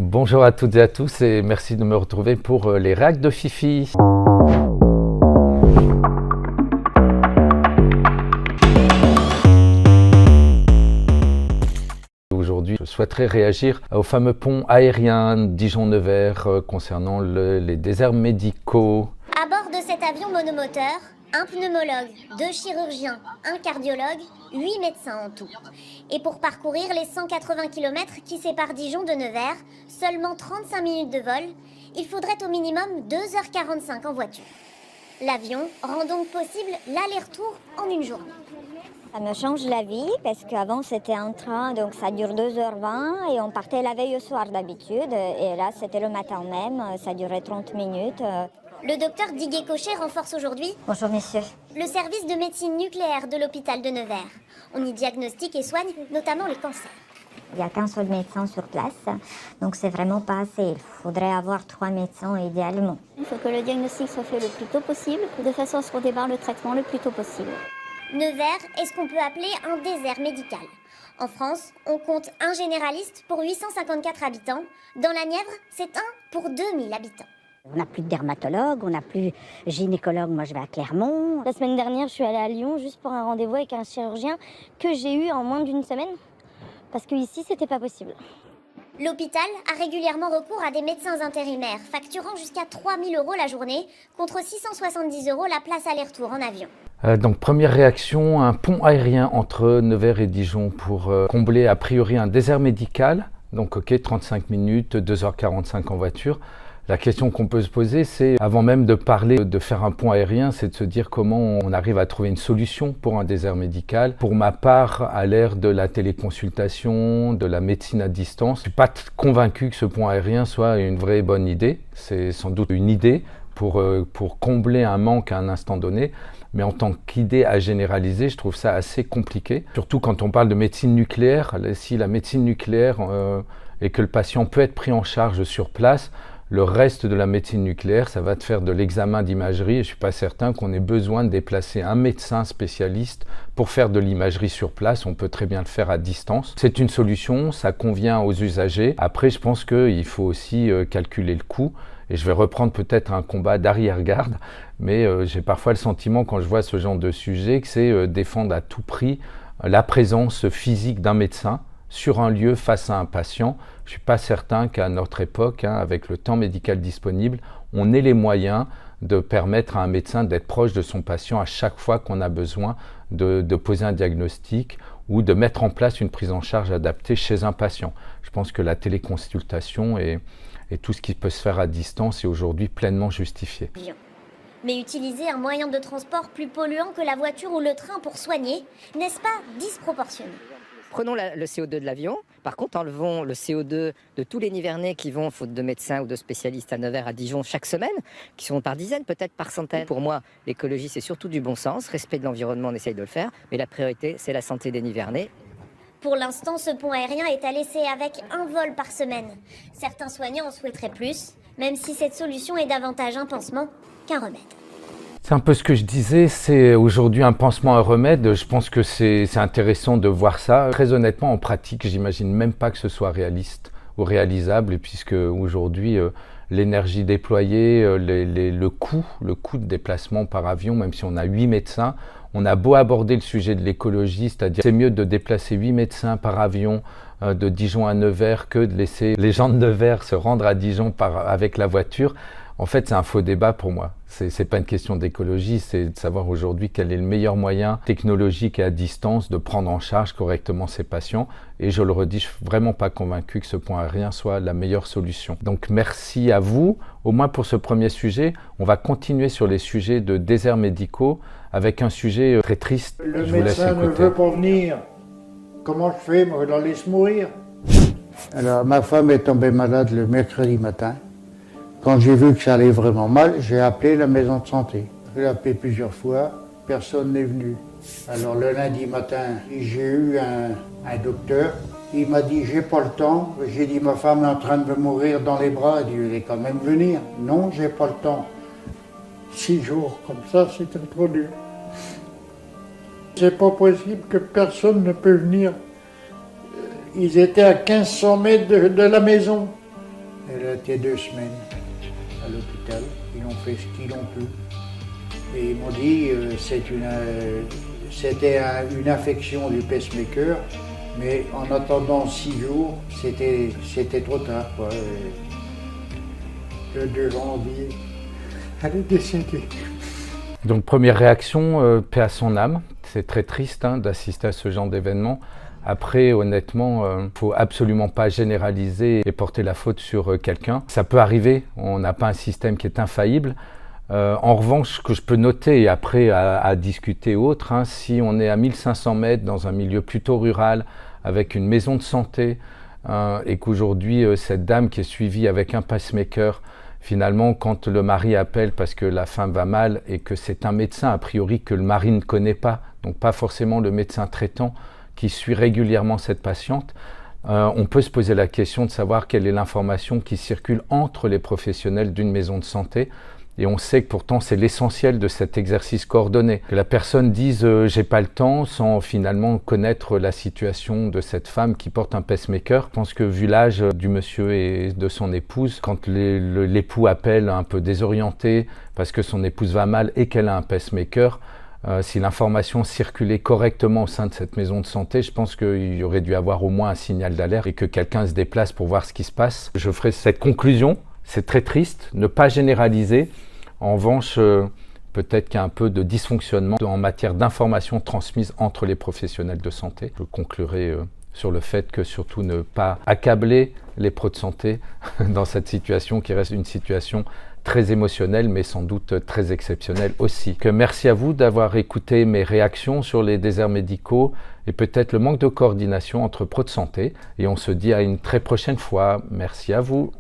Bonjour à toutes et à tous et merci de me retrouver pour les réacs de Fifi. Aujourd'hui, je souhaiterais réagir au fameux pont aérien Dijon-Nevers concernant les déserts médicaux. À bord de cet avion monomoteur, un pneumologue, 2 chirurgiens, un cardiologue, 8 médecins en tout. Et pour parcourir les 180 km qui séparent Dijon de Nevers, seulement 35 minutes de vol, il faudrait au minimum 2h45 en voiture. L'avion rend donc possible l'aller-retour en une journée. Ça me change la vie parce qu'avant c'était un train, donc ça dure 2h20 et on partait la veille au soir d'habitude. Et là c'était le matin même, ça durait 30 minutes. Le docteur Didier Cochet renforce aujourd'hui Bonjour messieurs. Le service de médecine nucléaire de l'hôpital de Nevers. On y diagnostique et soigne notamment les cancers. Il n'y a qu'un seul médecin sur place, donc c'est vraiment pas assez. Il faudrait avoir 3 médecins idéalement. Il faut que le diagnostic soit fait le plus tôt possible, de façon à ce qu'on démarre le traitement le plus tôt possible. Nevers est ce qu'on peut appeler un désert médical. En France, on compte un généraliste pour 854 habitants. Dans la Nièvre, c'est un pour 2000 habitants. On n'a plus de dermatologue, on n'a plus de gynécologue, moi je vais à Clermont. La semaine dernière, je suis allée à Lyon juste pour un rendez-vous avec un chirurgien que j'ai eu en moins d'une semaine. Parce qu'ici, c'était pas possible. L'hôpital a régulièrement recours à des médecins intérimaires, facturant jusqu'à 3 000 € la journée, contre 670 € la place aller-retour en avion. Donc première réaction, un pont aérien entre Nevers et Dijon pour combler a priori un désert médical. Donc ok, 35 minutes, 2h45 en voiture. La question qu'on peut se poser, c'est, avant même de parler de faire un pont aérien, c'est de se dire comment on arrive à trouver une solution pour un désert médical. Pour ma part, à l'ère de la téléconsultation, de la médecine à distance, je ne suis pas convaincu que ce pont aérien soit une vraie bonne idée. C'est sans doute une idée pour combler un manque à un instant donné. Mais en tant qu'idée à généraliser, je trouve ça assez compliqué. Surtout quand on parle de médecine nucléaire. Si la médecine nucléaire et que le patient peut être pris en charge sur place, le reste de la médecine nucléaire, ça va te faire de l'examen d'imagerie et je ne suis pas certain qu'on ait besoin de déplacer un médecin spécialiste pour faire de l'imagerie sur place. On peut très bien le faire à distance. C'est une solution, ça convient aux usagers. Après, je pense qu'il faut aussi calculer le coût. Et je vais reprendre peut-être un combat d'arrière-garde, mais j'ai parfois le sentiment quand je vois ce genre de sujet que c'est défendre à tout prix la présence physique d'un médecin sur un lieu face à un patient. Je ne suis pas certain qu'à notre époque, avec le temps médical disponible, on ait les moyens de permettre à un médecin d'être proche de son patient à chaque fois qu'on a besoin de poser un diagnostic ou de mettre en place une prise en charge adaptée chez un patient. Je pense que la téléconsultation et tout ce qui peut se faire à distance est aujourd'hui pleinement justifié. Mais utiliser un moyen de transport plus polluant que la voiture ou le train pour soigner, n'est-ce pas disproportionné ? Prenons le CO2 de l'avion, par contre enlevons le CO2 de tous les Nivernais qui vont, faute de médecins ou de spécialistes à Nevers, à Dijon chaque semaine, qui sont par dizaines, peut-être par centaines. Pour moi, l'écologie c'est surtout du bon sens, respect de l'environnement, on essaye de le faire, mais la priorité c'est la santé des Nivernais. Pour l'instant, ce pont aérien est à laisser avec un vol par semaine. Certains soignants en souhaiteraient plus, même si cette solution est davantage un pansement qu'un remède. C'est un peu ce que je disais, c'est aujourd'hui un pansement, un remède. Je pense que c'est intéressant de voir ça. Très honnêtement, en pratique, j'imagine même pas que ce soit réaliste ou réalisable, puisque aujourd'hui, l'énergie déployée, le coût de déplacement par avion, même si on a 8 médecins, on a beau aborder le sujet de l'écologie, c'est-à-dire c'est mieux de déplacer 8 médecins par avion de Dijon à Nevers que de laisser les gens de Nevers se rendre à Dijon avec la voiture. En fait, c'est un faux débat pour moi. C'est pas une question d'écologie, c'est de savoir aujourd'hui quel est le meilleur moyen technologique et à distance de prendre en charge correctement ces patients. Et je le redis, je suis vraiment pas convaincu que ce point aérien soit la meilleure solution. Donc merci à vous, au moins pour ce premier sujet. On va continuer sur les sujets de déserts médicaux avec un sujet très triste. Le médecin ne veut pas venir. Comment je fais? Moi, je la laisse mourir. Alors, ma femme est tombée malade le mercredi matin. Quand j'ai vu que ça allait vraiment mal, j'ai appelé la maison de santé. J'ai appelé plusieurs fois, personne n'est venu. Alors le lundi matin, j'ai eu un docteur. Il m'a dit, j'ai pas le temps. J'ai dit, ma femme est en train de mourir dans les bras. Il dit, vous allez quand même venir. Non, j'ai pas le temps. 6 jours comme ça, c'était trop dur. C'est pas possible que personne ne peut venir. Ils étaient à 1500 mètres de la maison. Elle a été 2 semaines à l'hôpital. Ils ont fait ce qu'ils ont pu. Et ils m'ont dit que c'était une infection du pacemaker, mais en attendant 6 jours, c'était trop tard, quoi. Le 2 janvier, elle est décédée. Donc première réaction, paix à son âme. C'est très triste d'assister à ce genre d'événement. Après, honnêtement, faut absolument pas généraliser et porter la faute sur quelqu'un. Ça peut arriver, on n'a pas un système qui est infaillible. En revanche, ce que je peux noter, et après à discuter autre, si on est à 1500 mètres dans un milieu plutôt rural, avec une maison de santé, et qu'aujourd'hui, cette dame qui est suivie avec un pacemaker, finalement, quand le mari appelle parce que la femme va mal et que c'est un médecin, a priori, que le mari ne connaît pas, donc pas forcément le médecin traitant, qui suit régulièrement cette patiente, on peut se poser la question de savoir quelle est l'information qui circule entre les professionnels d'une maison de santé. Et on sait que pourtant c'est l'essentiel de cet exercice coordonné. Que la personne dise j'ai pas le temps sans finalement connaître la situation de cette femme qui porte un pacemaker. Je pense que vu l'âge du monsieur et de son épouse, quand l'époux appelle un peu désorienté parce que son épouse va mal et qu'elle a un pacemaker, si l'information circulait correctement au sein de cette maison de santé, je pense qu'il y aurait dû avoir au moins un signal d'alerte et que quelqu'un se déplace pour voir ce qui se passe. Je ferai cette conclusion, c'est très triste, ne pas généraliser. En revanche, peut-être qu'il y a un peu de dysfonctionnement en matière d'information transmise entre les professionnels de santé. Je conclurai sur le fait que surtout ne pas accabler les pros de santé dans cette situation qui reste une situation très émotionnelle mais sans doute très exceptionnelle aussi. Merci à vous d'avoir écouté mes réactions sur les déserts médicaux et peut-être le manque de coordination entre pros de santé et on se dit à une très prochaine fois. Merci à vous.